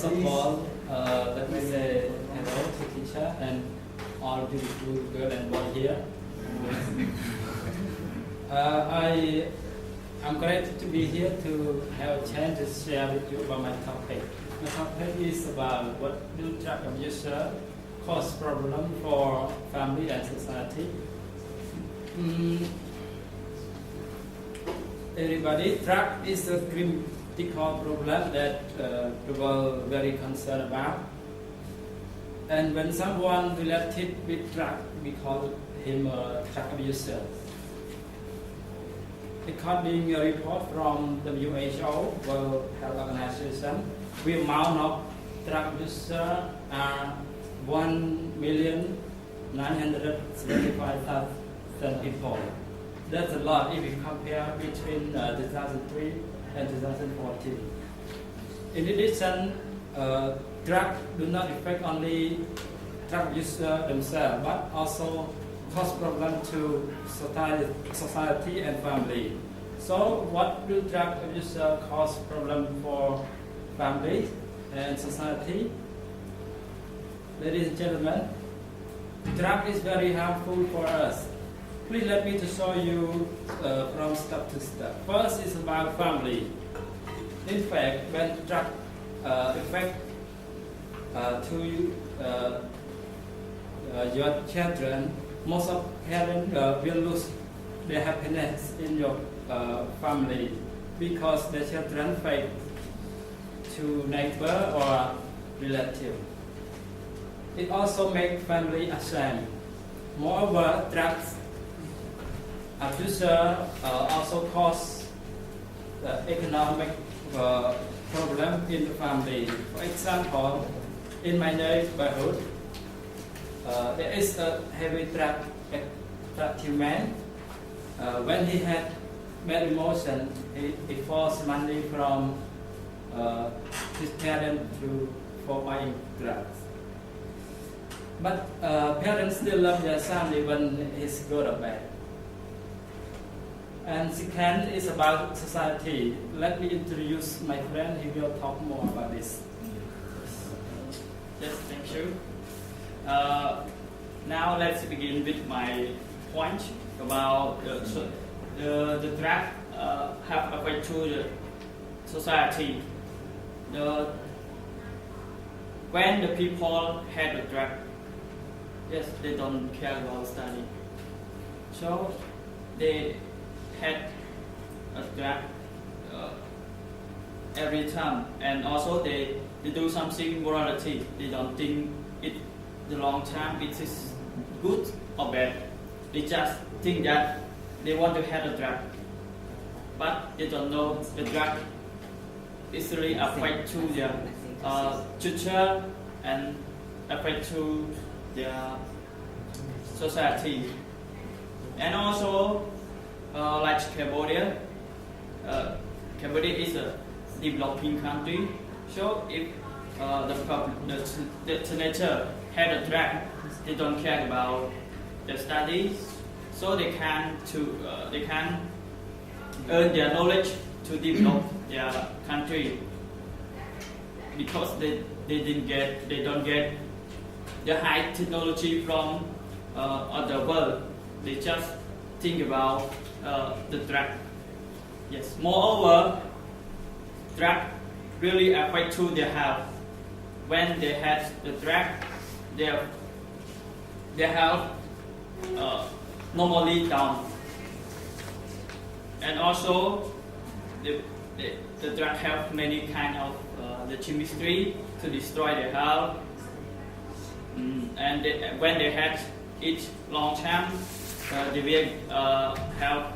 First of all, let me say hello to teacher and all beautiful girl and boy here. I'm glad to be here to have a chance to share with you about my topic. My topic is about what do drug abuse cause problem for family and society. Everybody, drug is a critical problem that the world very concerned about. And when someone related with drug, we call him a drug abuser. According to a report from WHO, World Health Organization, the amount of drug users are 1,975,000 people. That's a lot if you compare between 2003 and 2014. In addition, drugs do not affect only drug users themselves, but also cause problem to society and family. So, what do drug abuse cause problem for family and society? Ladies and gentlemen, drug is very harmful for us. Please let me to show you from step to step. First is about family. In fact, when drug affect to your children, most of parents will lose their happiness in your family because the children fight to neighbor or relative. It also makes family ashamed. Moreover, drugs abuse also cause economic problem in the family. For example, in my neighborhood, there is a heavy drug man. When he had bad emotion, he forced money from his parents for buying drugs. But parents still love their son even he's good or bad. And second is about society. Let me introduce my friend. He will talk more about this. Yes, thank you. Now let's begin with my point about the drug have affect to the society. When the people had the drug, yes, they don't care about study. So they had a drug every time, and also they do something morality. They don't think it the long time it is good or bad. They just think that they want to have a drug, but they don't know the drug is really affect to their future and affect to their society. And also like Cambodia, Cambodia is a developing country. So if the teenager had a drug, they don't care about their studies, so they can earn their knowledge to develop their country because they don't get the high technology from other world. They just think about the drug. Yes. Moreover, drug really affect to their health. When they have the drug, their health normally down. And also, the drug have many kind of the chemistry to destroy their health. And when they have it long time, they will have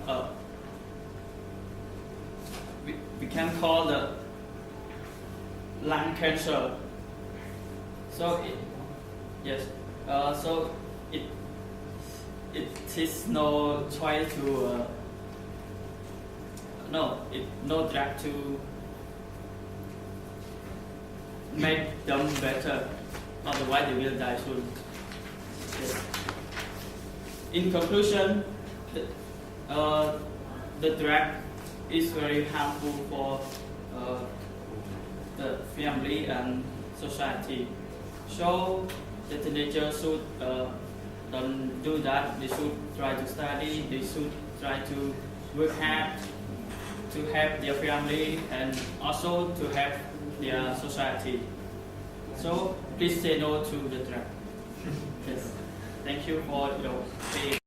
we can call the lung cancer. So so it is no choice to no drug to make them better. Otherwise, they will die soon. Yes. In conclusion, the drug is very harmful for the family and society. So the teenagers should don't do that. They should try to study. They should try to work hard to help their family and also to help their society. So please say no to the drug. Yes. Thank you for your pay.